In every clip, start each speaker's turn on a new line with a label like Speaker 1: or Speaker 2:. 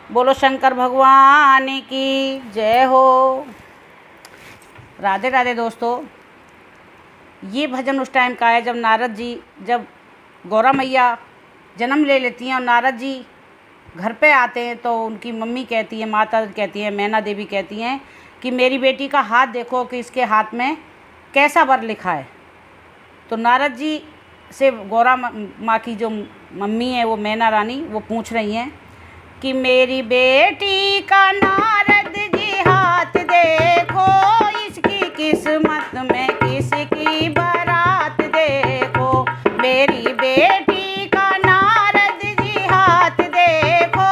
Speaker 1: बोलो शंकर भगवान की जय हो। राधे राधे दोस्तों। ये भजन उस टाइम का है जब नारद जी, जब गौरा मैया जन्म ले लेती हैं और नारद जी घर पे आते हैं तो उनकी मम्मी कहती है, माता कहती है, मैना देवी कहती हैं कि मेरी बेटी का हाथ देखो कि इसके हाथ में कैसा वर लिखा है। तो नारद जी से गौरा माँ की जो मम्मी है वो मैना रानी वो पूछ रही हैं कि मेरी बेटी का नारद जी हाथ देखो, इसकी किस्मत में किसकी बारात देखो। मेरी बेटी का नारद जी हाथ देखो,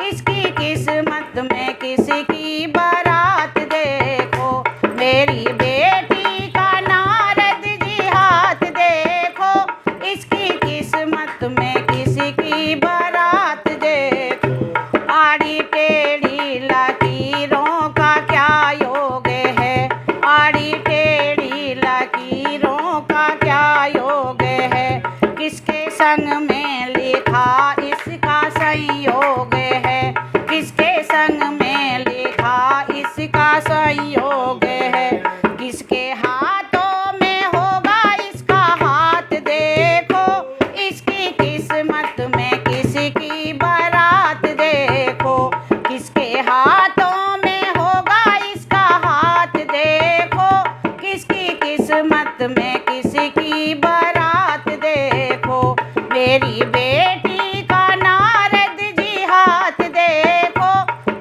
Speaker 1: इसकी किस्मत में किसकी बारात देखो। मेरी बेटी का नारद जी हाथ देखो, इसकी किस्मत में किसकी बारात देखो। आड़ी टेढ़ी लकीरों का क्या योग है, आड़ी टेढ़ी लकीरों का क्या योग है। किसके संग में लिखा इसका संयोग है, किसके संग में लिखा इसका संयोग है। किसके हाथों में होगा इसका हाथ देखो, इसकी किस्मत में किसकी बारात देखो। किसके हाथों में होगा इसका हाथ देखो, किसकी किस्मत में किसकी बारात देखो। मेरी बेटी का नारद जी हाथ देखो,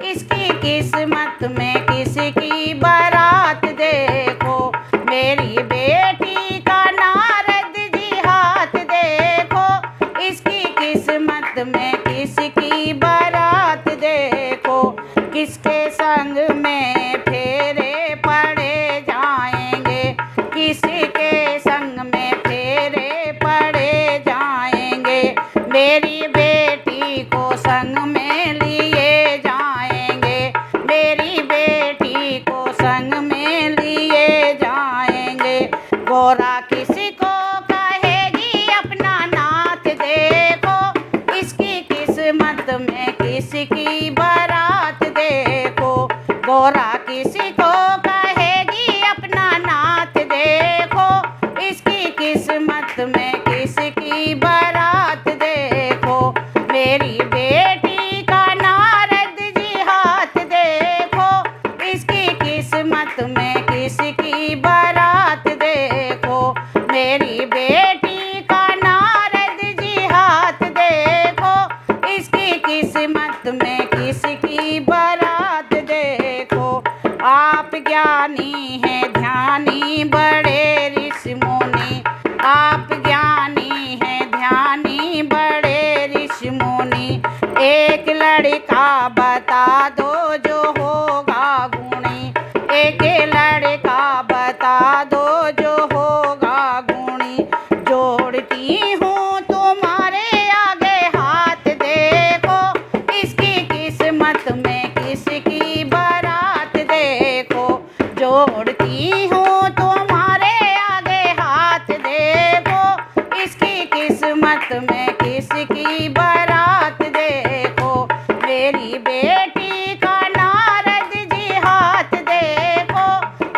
Speaker 1: इसकी किस्मत में किसकी बारात देखो। मेरी बेटी का नारद जी हाथ देखो, इसकी किस्मत में किसकी बारात देखो। किसके संग में फेरे पड़े जाएंगे, किसके संग में फेरे पड़े जाएंगे। मेरी बेटी को संग में लिए जाएंगे, मेरी बेटी को संग में लिए जाएंगे। गौरा किसी को कहेगी अपना नाथ देखो, इसकी किस्मत में किसकी बारात देखो। गौरा किसी को कहेगी अपना नाथ देखो, इसकी किस्मत में किसकी बारात देखो। मेरी बेटी का नारद जी हाथ देखो, इसकी किस्मत में किसकी बारात देखो। मेरी बेटी का नारद जी हाथ देखो, इसकी किस्मत में किसकी बारात देखो। आप ज्ञानी हैं ध्यानी बड़े ऋषि मुनि, आप ज्ञानी हैं ध्यानी बड़े ऋषि मुनि। एक लड़का बता दो जो होगा गुणी, एक लड़का बता दो जो होगा गुणी। जोड़ती हूँ तुम्हारे आगे हाथ देखो, इसकी किस्मत में किसकी बारात देखो। जोड़ती हूँ तुम्हारे आगे हाथ देखो, इसकी किस्मत में किसकी बारात देखो। मेरी बेटी का नारद जी हाथ देखो,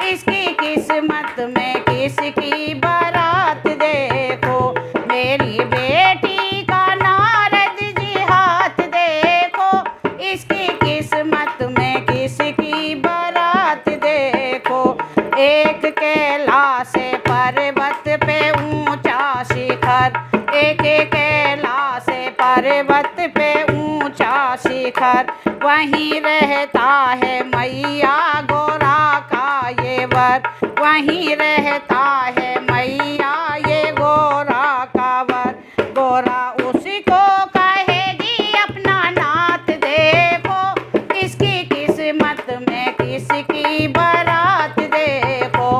Speaker 1: इसकी किस्मत में किसकी बारात देखो। मेरी बेटी का नारद जी हाथ देखो, इसकी किस्मत में किसकी बारात देखो। एक कैलाश पर्वत पे ऊंचा शिखर, एक कैलाश पर्वत पे ऊंचा शिखर। वहीं रहता है मैया गौरा का ये वर, वहीं रहता है मैया ये गौरा का वर। गौरा उसी को कहेगी अपना नाथ देखो, इसकी किस्मत में किसकी बारात देखो।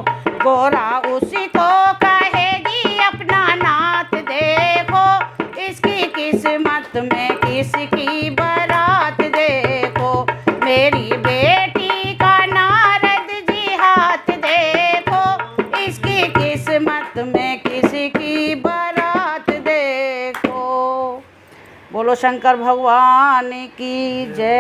Speaker 1: गौरा उसी को कहेगी अपना नाथ देखो, इसकी किस्मत में किसकी बारात देखो। मेरी बेटी का नारद जी हाथ देखो, इसकी किस्मत में किसकी बारात देखो। बोलो शंकर भगवान की जय।